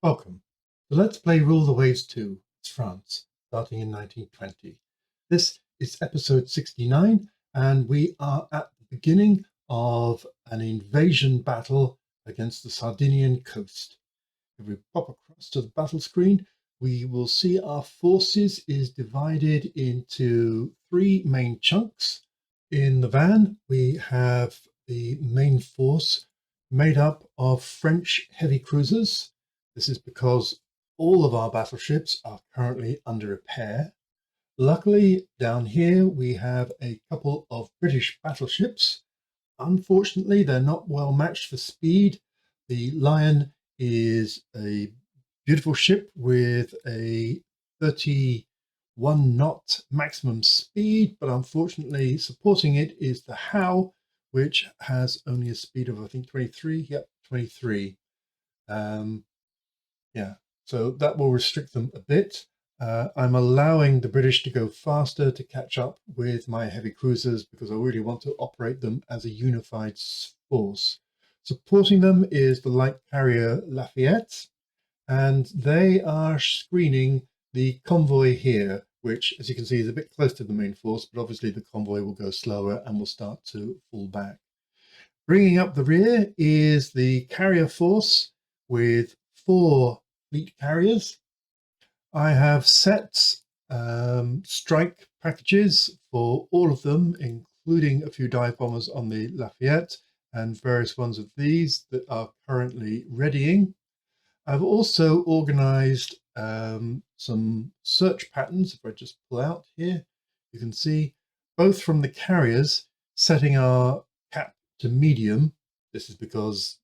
Welcome. So let's play Rule the Waves 2. It's France, starting in 1920. This is episode 69, and we are at the beginning of an invasion battle against the Sardinian coast. If we pop across to the battle screen, we will see our forces is divided into three main chunks. In the van, we have the main force made up of French heavy cruisers. This is because all of our battleships are currently under repair. Luckily, down here we have a couple of British battleships. Unfortunately, they're not well matched for speed. The Lion is a beautiful ship with a 31 knot maximum speed, but unfortunately supporting it is the Howe, which has only a speed of, I think, 23. Yep, 23. Yeah, so that will restrict them a bit. I'm allowing the British to go faster to catch up with my heavy cruisers because I really want to operate them as a unified force. Supporting them is the light carrier Lafayette, and they are screening the convoy here, which, as you can see, is a bit close to the main force, but obviously the convoy will go slower and will start to fall back. Bringing up the rear is the carrier force with 4 fleet carriers. I have set strike packages for all of them, including a few dive bombers on the Lafayette and various ones of these that are currently readying. I've also organized some search patterns. If I just pull out here, you can see both from the carriers setting our cap to medium. This is because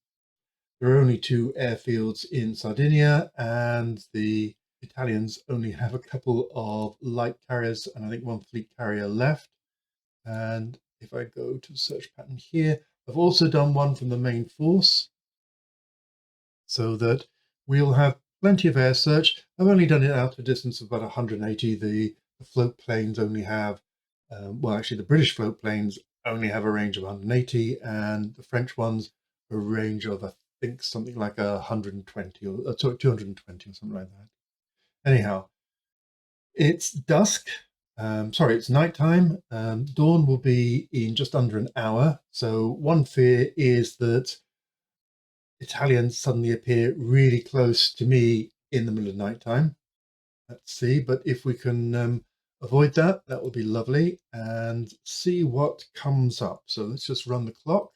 there are only 2 airfields in Sardinia, and the Italians only have a couple of light carriers and I think 1 fleet carrier left. And if I go to the search pattern here, I've also done one from the main force so that we'll have plenty of air search. I've only done it out to a distance of about 180. The float planes only have, well, actually, the British float planes only have a range of 180, and the French ones a range of, I think, something like 120 or 220 or something like that. Anyhow, it's dusk. Sorry, it's nighttime. Dawn will be in just under an hour. So one fear is that Italians suddenly appear really close to me in the middle of nighttime. Let's see, but if we can avoid that, that would be lovely, and see what comes up. So let's just run the clock.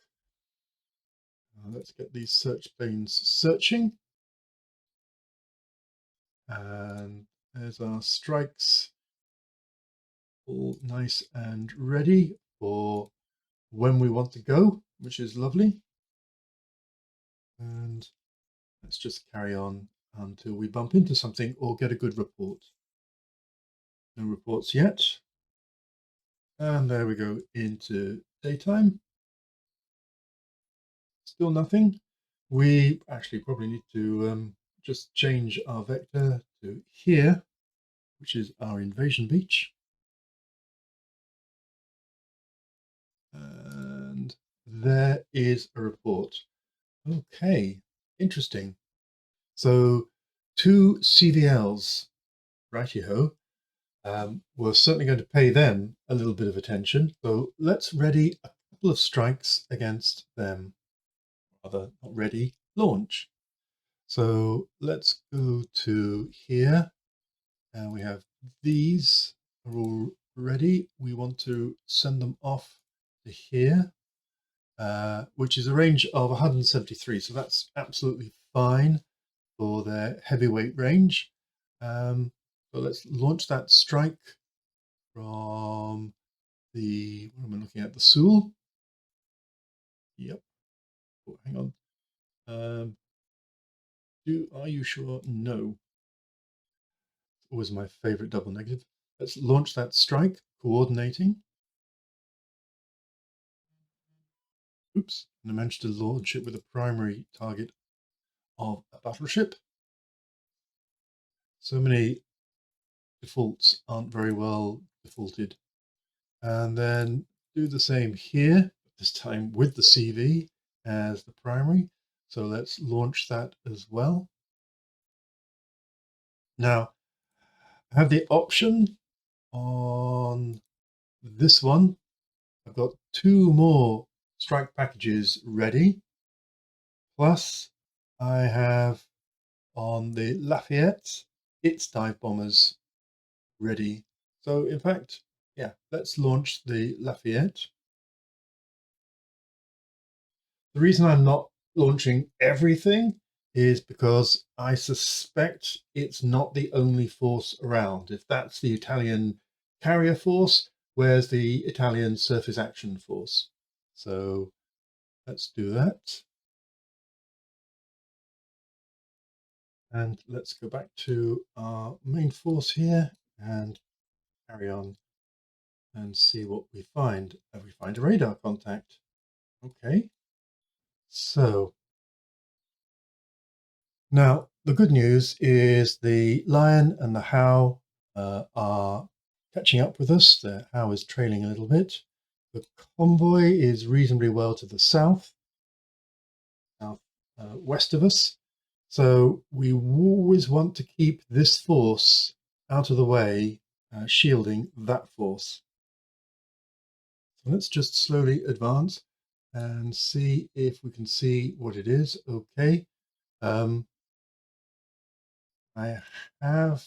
Let's get these search planes searching. And there's our strikes, all nice and ready for when we want to go, which is lovely. And let's just carry on until we bump into something or get a good report. No reports yet. And there we go into daytime. Still nothing. We actually probably need to just change our vector to here, which is our invasion beach. And there is a report. Okay, interesting. So 2 CVLs, righty-ho. We're certainly going to pay them a little bit of attention. So let's ready a couple of strikes against them. Rather, not ready, launch. So let's go to here, and we have these are all ready. We want to send them off to here, which is a range of 173. So that's absolutely fine for their heavyweight range. So let's launch that strike from the, what am I looking at? The Soule. Yep. Oh, hang on. Are you sure? No. Always my favorite double negative. Let's launch that strike, coordinating. Oops, and I managed to launch it with a primary target of a battleship. So many defaults aren't very well defaulted. And then do the same here, this time with the CV as the primary. So let's launch that as well. Now, I have the option on this one. I've got two more strike packages ready. Plus, I have on the Lafayette its dive bombers ready. So, in fact, yeah, let's launch the Lafayette. The reason I'm not launching everything is because I suspect it's not the only force around. If that's the Italian carrier force, where's the Italian surface action force? So let's do that. And let's go back to our main force here and carry on and see what we find. We find a radar contact. Okay. So now, the good news is the Lion and the How are catching up with us. The How is trailing a little bit. The convoy is reasonably well to the south, west of us. So we always want to keep this force out of the way, shielding that force. So let's just slowly advance and see if we can see what it is. Okay. I have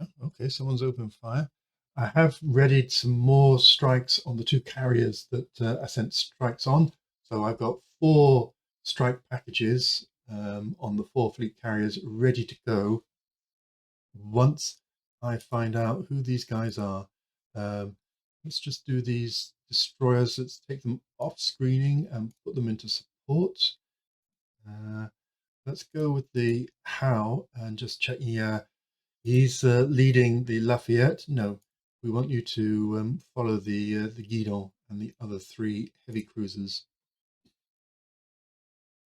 Oh, okay, someone's opened fire. I have readied some more strikes on the two carriers that I sent strikes on. So I've got four strike packages on the four fleet carriers ready to go once I find out who these guys are. Um, let's just do these destroyers. Let's take them off screening and put them into support. Uh, let's go with the how and just check. Yeah, he's leading the Lafayette. No, we want you to follow the Guidon and the other three heavy cruisers.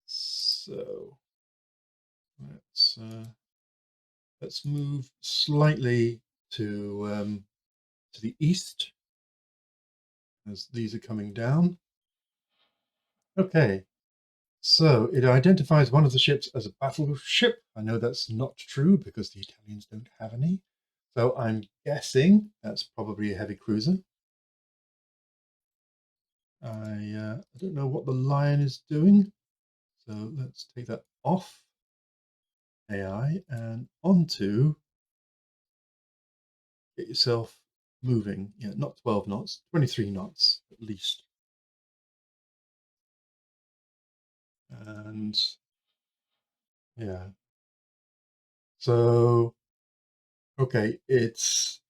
So let's move slightly to the east as these are coming down. Okay, so it identifies one of the ships as a battleship. I know that's not true because the Italians don't have any. So I'm guessing that's probably a heavy cruiser. I don't know what the Lion is doing. So let's take that off AI and onto get yourself moving. Yeah, not 12 knots, 23 knots at least. And yeah, so okay, it's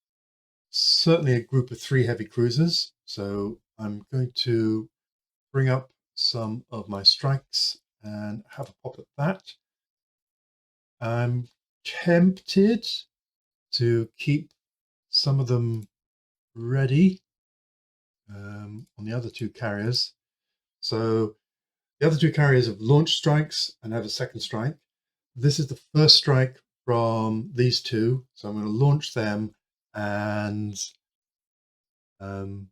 certainly a group of three heavy cruisers. So I'm going to bring up some of my strikes and have a pop at that. I'm tempted to keep some of them ready on the other two carriers. So the other two carriers have launched strikes and have a second strike. This is the first strike from these two. So I'm going to launch them and then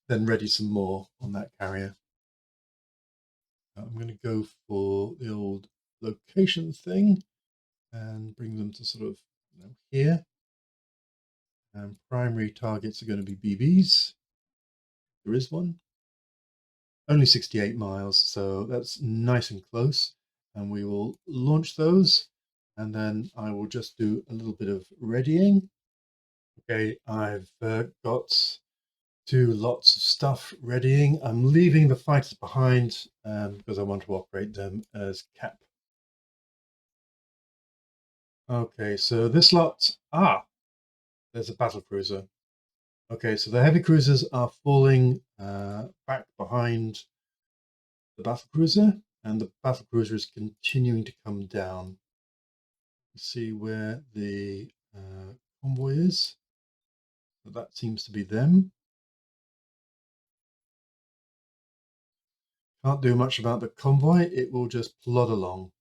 ready some more on that carrier. I'm going to go for the old location thing and bring them to sort of here. And primary targets are going to be BBs. There is one. Only 68 miles, so that's nice and close. And we will launch those. And then I will just do a little bit of readying. Okay, I've got two lots of stuff readying. I'm leaving the fighters behind because I want to operate them as cap. Okay, so this lot, there's a battle cruiser. Okay, so the heavy cruisers are falling back behind the battle cruiser, and the battle cruiser is continuing to come down. See where the convoy is. So that seems to be them. Can't do much about the convoy. It will just plod along.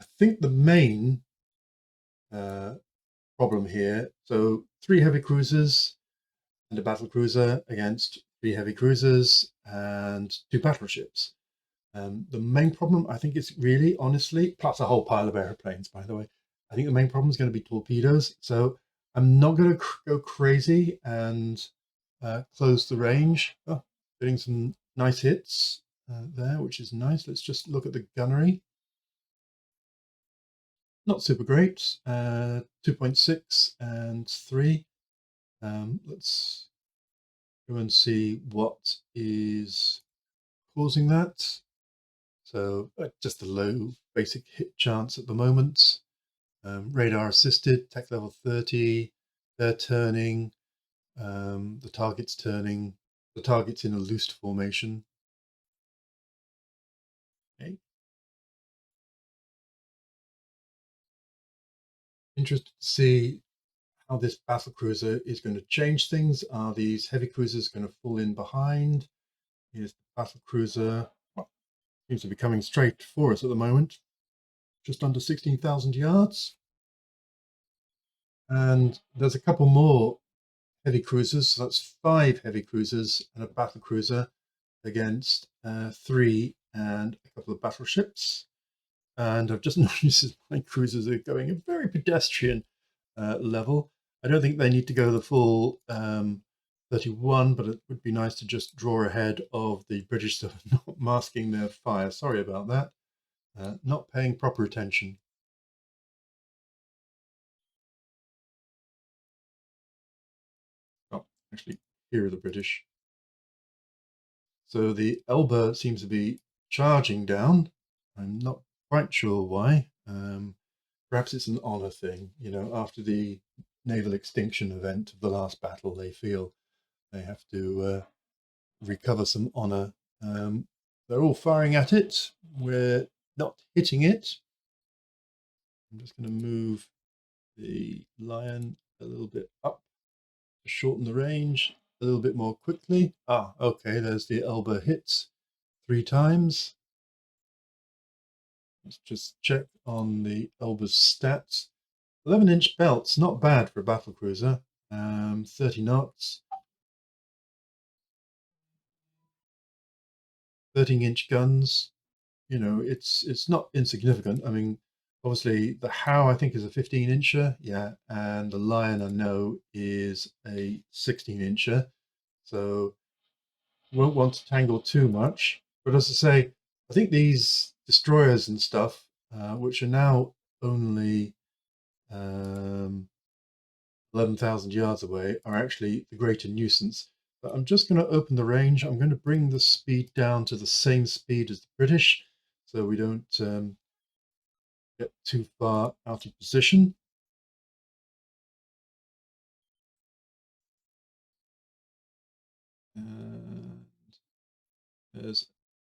I think the main problem here, so three heavy cruisers and a battle cruiser against three heavy cruisers and two battleships. The main problem, I think, is really, honestly, plus a whole pile of airplanes, by the way. I think the main problem is going to be torpedoes. So I'm not going to go crazy and close the range. Oh, getting some nice hits there, which is nice. Let's just look at the gunnery. Not super great. 2.6 and 3. Let's go and see what is causing that. So just a low basic hit chance at the moment. Radar assisted, tech level 30. They're turning. The target's turning. The target's in a loose formation. Okay. Interested to see how this battle cruiser is going to change things. Are these heavy cruisers going to fall in behind? Here's the battle cruiser. Well, seems to be coming straight for us at the moment. Just under 16,000 yards. And there's a couple more heavy cruisers. So that's 5 heavy cruisers and a battle cruiser against 3 and a couple of battleships. And I've just noticed my cruisers are going a very pedestrian level. I don't think they need to go the full 31, but it would be nice to just draw ahead of the British so not masking their fire. Sorry about that. Not paying proper attention. Oh, actually, here are the British. So the Elba seems to be charging down. I'm not quite sure why. Perhaps it's an honor thing. You know, after the naval extinction event of the last battle, they feel they have to recover some honor. They're all firing at it. We're not hitting it. I'm just going to move the Lion a little bit up to shorten the range a little bit more quickly. Ah, okay, there's the Elba hits 3 times. Let's just check on the Elba's stats. 11-inch belts, not bad for a battle cruiser. 30 knots. 13-inch guns. You know, it's not insignificant. I mean, obviously the Howe I think is a 15-incher, yeah, and the Lion I know is a 16-incher. So won't want to tangle too much. But as I say, I think these destroyers and stuff, which are now only 11,000 yards away, are actually the greater nuisance. But I'm just going to open the range. I'm going to bring the speed down to the same speed as the British, so we don't get too far out of position. And there's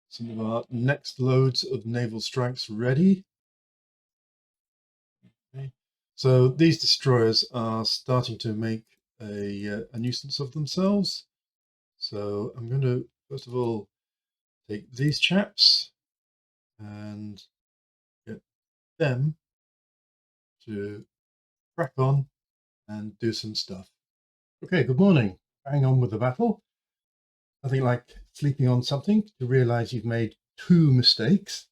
some of our next loads of naval strikes ready. Okay. So these destroyers are starting to make a nuisance of themselves. So I'm going to, first of all, take these chaps and get them to crack on and do some stuff. Okay, good morning. Hang on with the battle. Nothing like sleeping on something to realize you've made 2 mistakes.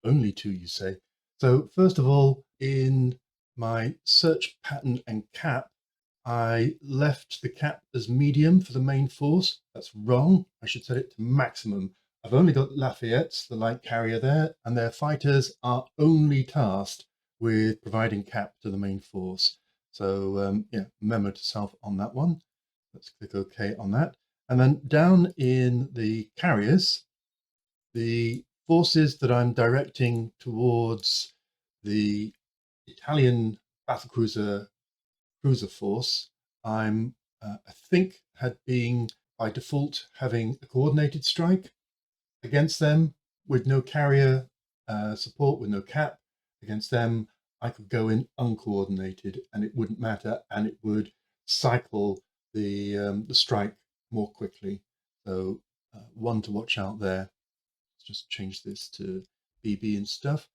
Only 2, you say. So first of all, in my search pattern and cap, I left the cap as medium for the main force. That's wrong. I should set it to maximum. I've only got Lafayette's, the light carrier there, and their fighters are only tasked with providing cap to the main force. So yeah, memo to self on that one. Let's click OK on that. And then down in the carriers, the forces that I'm directing towards the Italian battlecruiser force, I think had been by default having a coordinated strike against them with no carrier support, with no cap. Against them, I could go in uncoordinated and it wouldn't matter, and it would cycle the strike more quickly. So one to watch out there. Let's just change this to BB and stuff.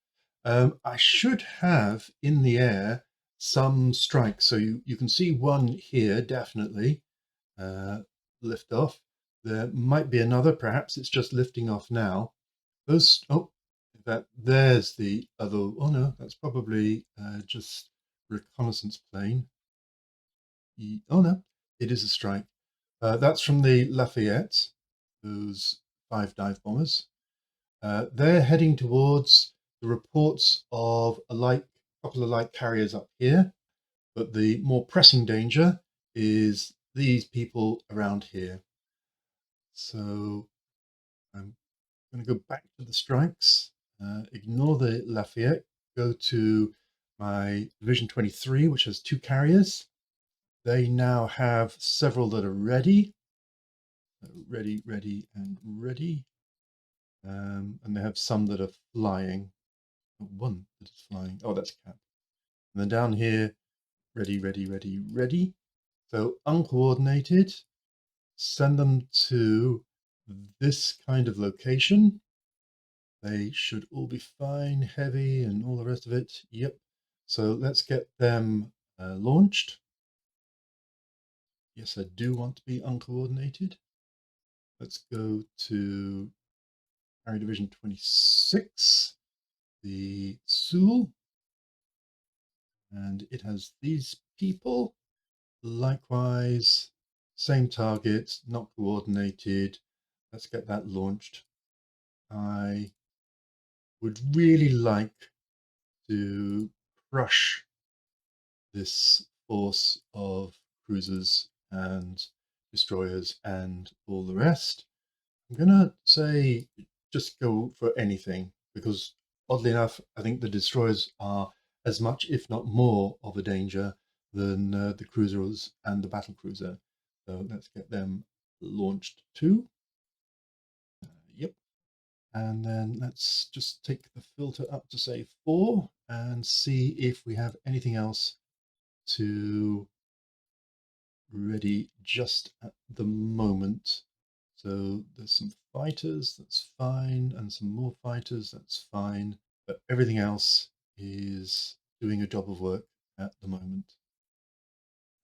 I should have in the air some strikes. So you can see one here, definitely, lift off. There might be another, perhaps it's just lifting off now. Those, oh, there's the other, oh no, that's probably just reconnaissance plane. Oh no, it is a strike. That's from the Lafayette, those 5 dive bombers. They're heading towards the reports of a couple of light carriers up here, but the more pressing danger is these people around here. So I'm going to go back to the strikes, ignore the Lafayette, go to my Division 23, which has 2 carriers. They now have several that are ready, ready, ready, and ready. And they have some that are flying. One that is flying. Oh, that's Cap. And then down here, ready, ready, ready, ready. So uncoordinated, send them to this kind of location. They should all be fine, heavy, and all the rest of it. Yep. So let's get them launched. Yes, I do want to be uncoordinated. Let's go to Carry Division 26, the Sul, and it has these people. Likewise, same target, not coordinated. Let's get that launched. I would really like to crush this force of cruisers and destroyers and all the rest. I'm gonna say just go for anything because oddly enough, I think the destroyers are as much, if not more, of a danger than the cruisers and the battle cruiser. So let's get them launched too. Yep. And then let's just take the filter up to say 4 and see if we have anything else to ready just at the moment. So there's some fighters, that's fine, and some more fighters, that's fine. But everything else is doing a job of work at the moment.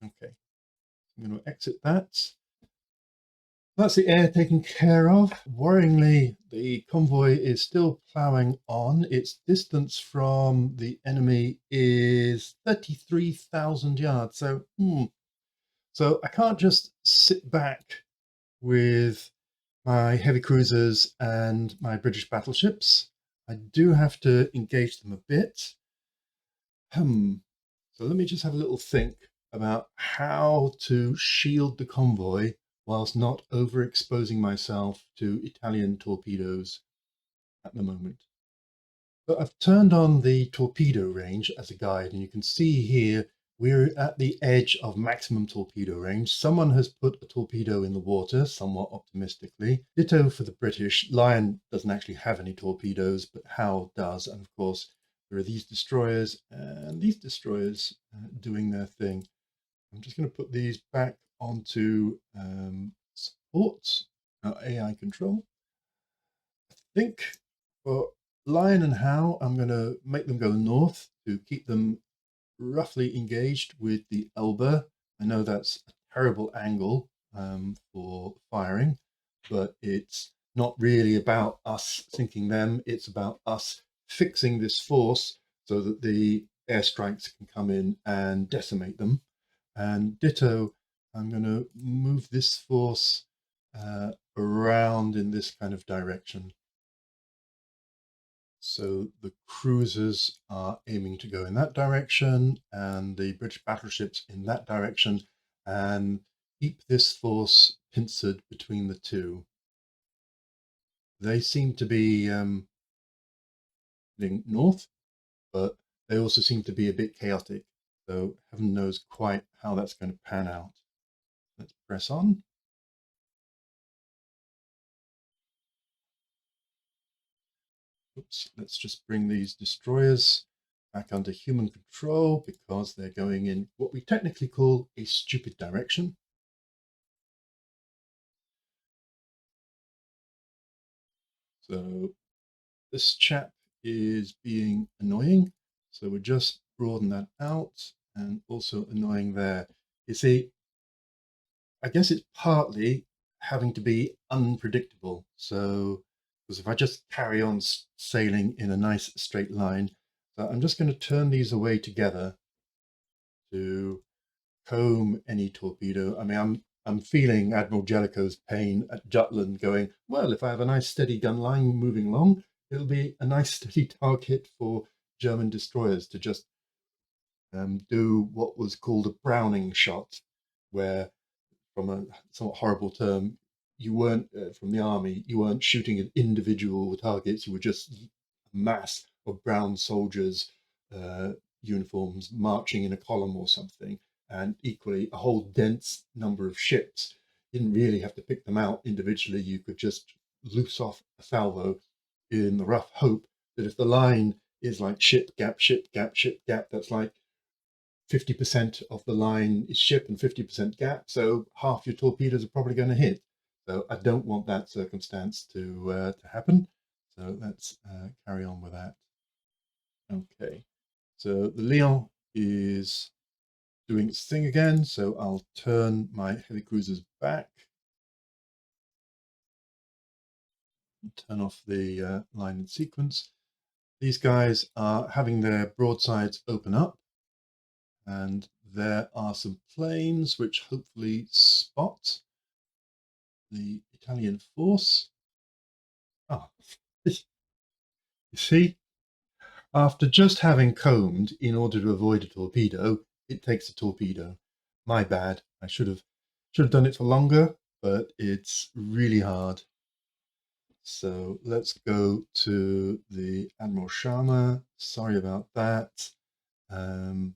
Okay, I'm going to exit that. That's the air taken care of. Worryingly, the convoy is still ploughing on. Its distance from the enemy is 33,000 yards. So I can't just sit back with my heavy cruisers and my British battleships. I do have to engage them a bit. So let me just have a little think about how to shield the convoy whilst not overexposing myself to Italian torpedoes at the moment. So I've turned on the torpedo range as a guide, and you can see here we're at the edge of maximum torpedo range. Someone has put a torpedo in the water, somewhat optimistically. Ditto for the British. Lion doesn't actually have any torpedoes, but Howe does. And of course, there are these destroyers and these destroyers doing their thing. I'm just going to put these back onto support, AI control. I think for Lion and Howe, I'm going to make them go north to keep them roughly engaged with the Elba. I know that's a terrible angle for firing, but it's not really about us sinking them. It's about us fixing this force so that the airstrikes can come in and decimate them. And ditto, I'm going to move this force around in this kind of direction. So the cruisers are aiming to go in that direction and the British battleships in that direction, and keep this force pincered between the two. They seem to be heading north, but they also seem to be a bit chaotic. So heaven knows quite how that's going to pan out. Let's press on. Oops, let's just bring these destroyers back under human control because they're going in what we technically call a stupid direction. So this chap is being annoying. So we'll just broaden that out, and also annoying there. You see, I guess it's partly having to be unpredictable. So Because if I just carry on sailing in a nice straight line, so I'm just going to turn these away together to comb any torpedo. I mean, I'm feeling Admiral Jellicoe's pain at Jutland going, well, if I have a nice steady gun line moving along, it'll be a nice steady target for German destroyers to just do what was called a Browning shot, where, from a somewhat horrible term, you weren't from the army, you weren't shooting at individual targets, you were just a mass of brown soldiers, uh, uniforms marching in a column or something, and equally a whole dense number of ships. You didn't really have to pick them out individually, you could just loose off a salvo in the rough hope that if the line is like ship, gap, ship, gap, ship, gap, that's like 50% of the line is ship and 50% gap, so half your torpedoes are probably going to hit. So I don't want that circumstance to happen. So let's carry on with that. Okay, so the Leon is doing its thing again, so I'll turn my heavy cruisers back, and turn off the line in sequence. These guys are having their broadsides open up, and there are some planes which hopefully spot the Italian force. Ah, you see, after just having combed in order to avoid a torpedo, it takes a torpedo. My bad. I should have done it for longer, but it's really hard. So let's go to the Admiral Sharma. Sorry about that. Um,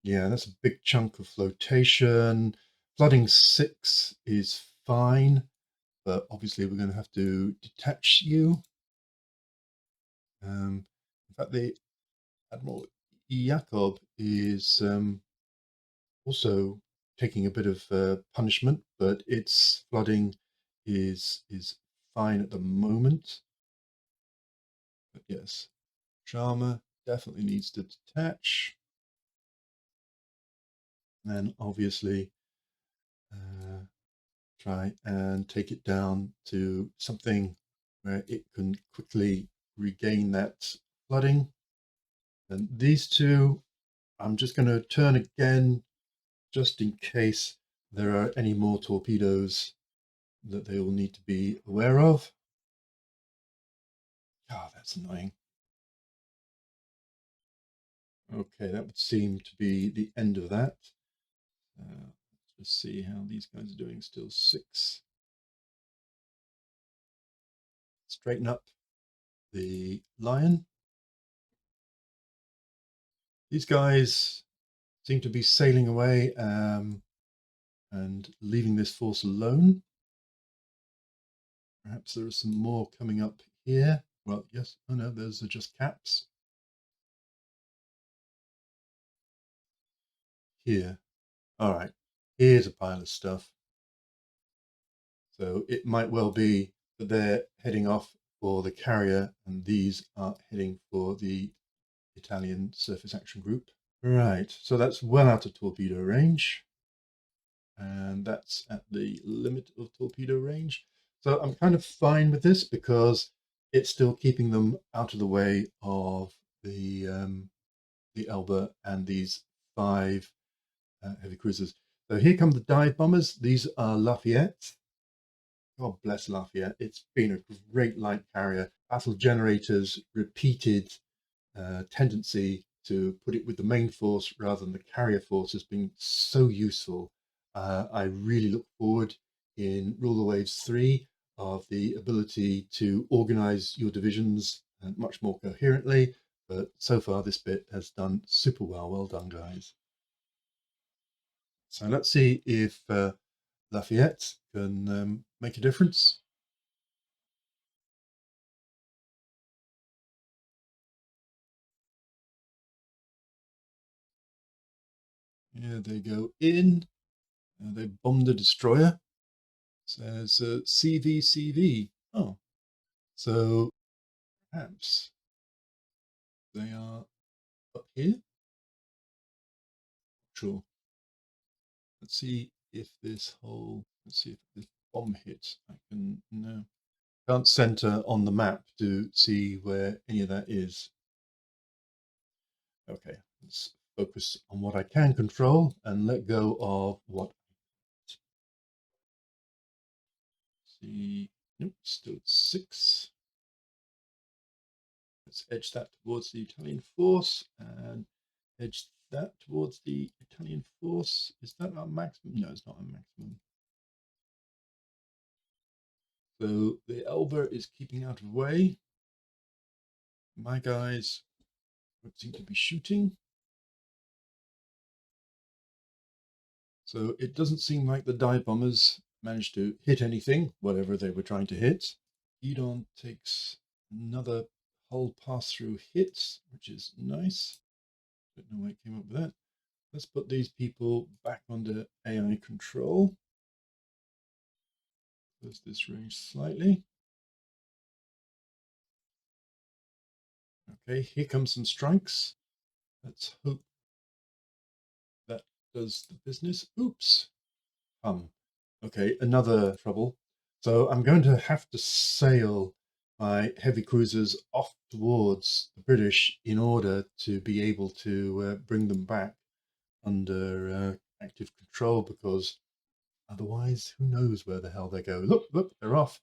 yeah, that's a big chunk of flotation. Flooding 6 is fine, but obviously we're going to have to detach you. In fact, the Admiral Jakob is also taking a bit of punishment, but its flooding is fine at the moment. But yes, Sharma definitely needs to detach. And then obviously try and take it down to something where it can quickly regain that flooding. And these two, I'm just going to turn again just in case there are any more torpedoes that they will need to be aware of. Ah, that's annoying. Okay, that would seem to be the end of that. Let's see how these guys are doing. Still 6. Straighten up the Lion. These guys seem to be sailing away and leaving this force alone. Perhaps there are some more coming up here. Well, yes, oh no, those are just caps. Here. All right, here's a pile of stuff. So it might well be that they're heading off for the carrier and these are heading for the Italian surface action group. Right, so that's well out of torpedo range. And that's at the limit of torpedo range. So I'm kind of fine with this because it's still keeping them out of the way of the Elba and these 5 heavy cruisers. So here come the dive bombers. These are Lafayette. God bless Lafayette. It's been a great light carrier. Battle generators repeated tendency to put it with the main force rather than the carrier force has been so useful. I really look forward in Rule the Waves 3 of the ability to organize your divisions much more coherently. But so far, this bit has done super well. Well done, guys. So let's see if Lafayette can make a difference. Yeah, they go in. They bomb the destroyer. Says CVCV. Oh, so perhaps they are up here. Sure. Let's see if this whole. Let's see if this bomb hits. I can no. Can't center on the map to see where any of that is. Okay, let's focus on what I can control and let go of what. See, nope, still 6. Let's edge that towards the Italian force and edge that towards the Italian force. Is that our maximum? No, it's not our maximum. So the Elba is keeping out of the way. My guys don't seem to be shooting. So it doesn't seem like the dive bombers managed to hit anything, whatever they were trying to hit. Edon takes another hull pass-through hit, which is nice. Don't know why it came up with that. Let's put these people back under AI control. Close this range slightly. Okay, here comes some strikes. Let's hope that does the business. Oops. Okay, another trouble. So I'm going to have to sail my heavy cruisers off towards the British in order to be able to bring them back under active control, because otherwise, who knows where the hell they go. Look, look, they're off.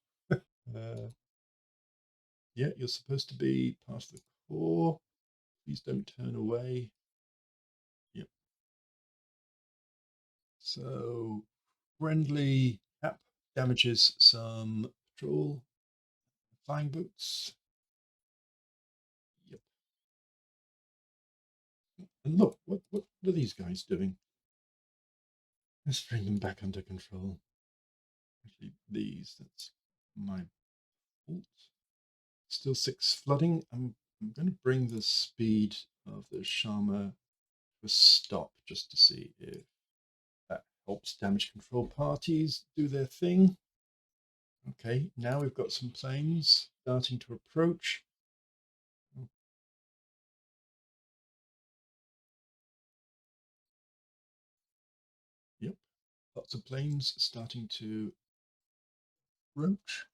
Yeah, you're supposed to be past the core. Please don't turn away. Yep. So friendly app damages some patrol flying boats. Yep. And look, what are these guys doing? Let's bring them back under control. Actually, that's my fault. Still 6 flooding. I'm going to bring the speed of the Sharma to a stop just to see if that helps damage control parties do their thing. Okay, now we've got some planes starting to approach. Yep, lots of planes starting to approach.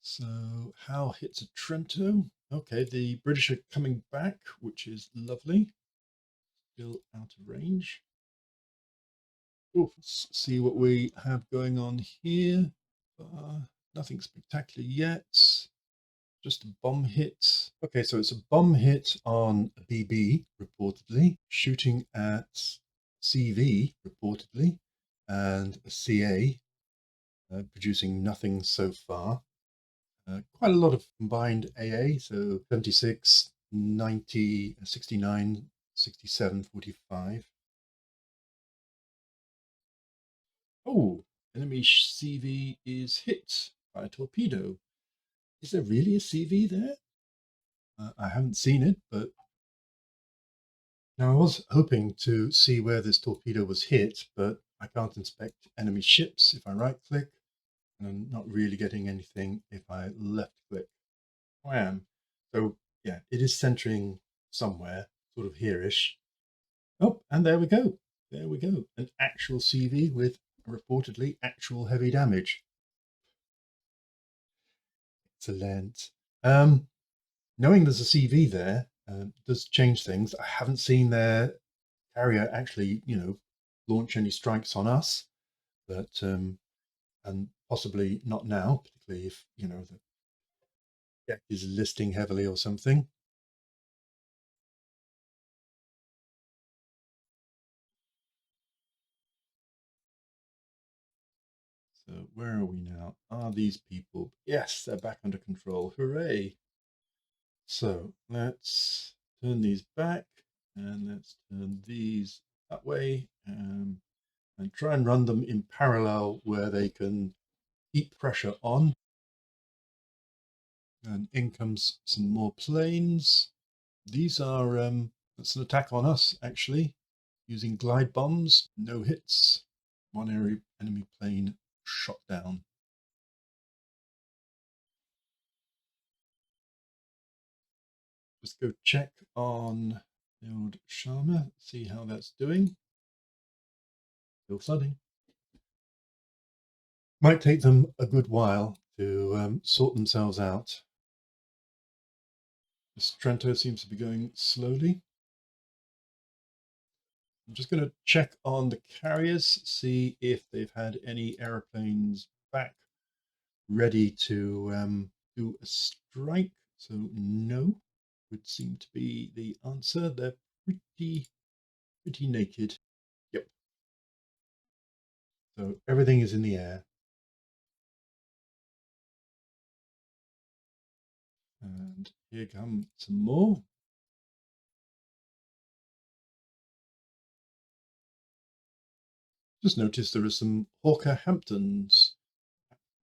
So Hal hits a Trento. Okay, the British are coming back, which is lovely. Still out of range. Let's see what we have going on here. Nothing spectacular yet. Just a bomb hit. Okay, so it's a bomb hit on a BB, reportedly, shooting at CV, reportedly, and a CA, producing nothing so far. Quite a lot of combined AA, so 76, 90, 69, 67, 45. Oh, enemy CV is hit by a torpedo. Is there really a CV there? I haven't seen it, but now I was hoping to see where this torpedo was hit, but I can't inspect enemy ships if I right click, and I'm not really getting anything if I left click. Wham. So yeah, it is centering somewhere, sort of here-ish. Oh, and there we go. There we go. An actual CV with reportedly actual heavy damage. Excellent. Knowing there's a CV there does change things. I haven't seen their carrier actually, launch any strikes on us, but and possibly not now, particularly if the deck is listing heavily or something. So where are we now? Are these people? Yes, they're back under control. Hooray! So let's turn these back and let's turn these that way and try and run them in parallel where they can keep pressure on. And in comes some more planes. These are, that's an attack on us actually, using glide bombs, no hits, one enemy plane shot down. Let's go check on the old Sharma, see how that's doing. Still flooding. Might take them a good while to sort themselves out. This Trento seems to be going slowly. I'm just going to check on the carriers, see if they've had any aeroplanes back ready to do a strike. So no would seem to be the answer. They're pretty naked. Yep. So everything is in the air. And here come some more. Just noticed there are some Hawker Hamptons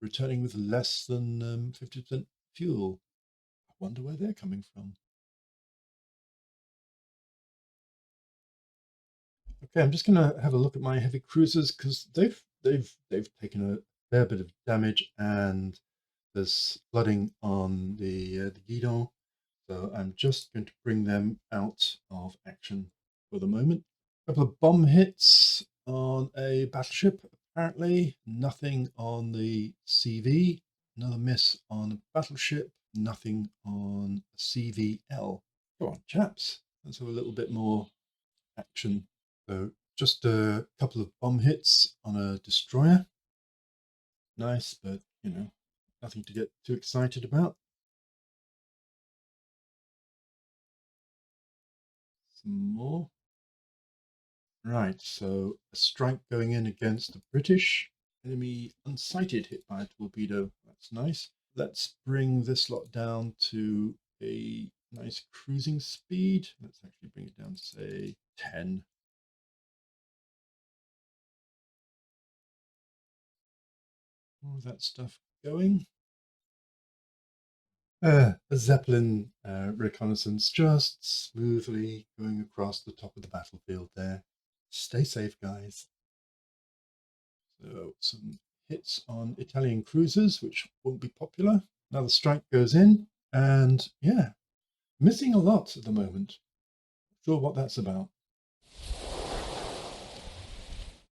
returning with less than 50% fuel. I wonder where they're coming from. Okay, I'm just going to have a look at my heavy cruisers because they've taken a fair bit of damage, and there's flooding on the Guidon. So I'm just going to bring them out of action for the moment. A couple of bomb hits on a battleship, apparently. Nothing on the CV. Another miss on a battleship. Nothing on a CVL. Go on, chaps. Let's have a little bit more action. So just a couple of bomb hits on a destroyer. Nice, but nothing to get too excited about. Some more. Right, so a strike going in against the British. Enemy unsighted, hit by a torpedo. That's nice. Let's bring this lot down to a nice cruising speed. Let's actually bring it down to, say, 10. All that stuff going. A Zeppelin reconnaissance just smoothly going across the top of the battlefield there. Stay safe, guys. So some hits on Italian cruisers, which won't be popular. Another strike goes in, and yeah, missing a lot at the moment. Not sure what that's about.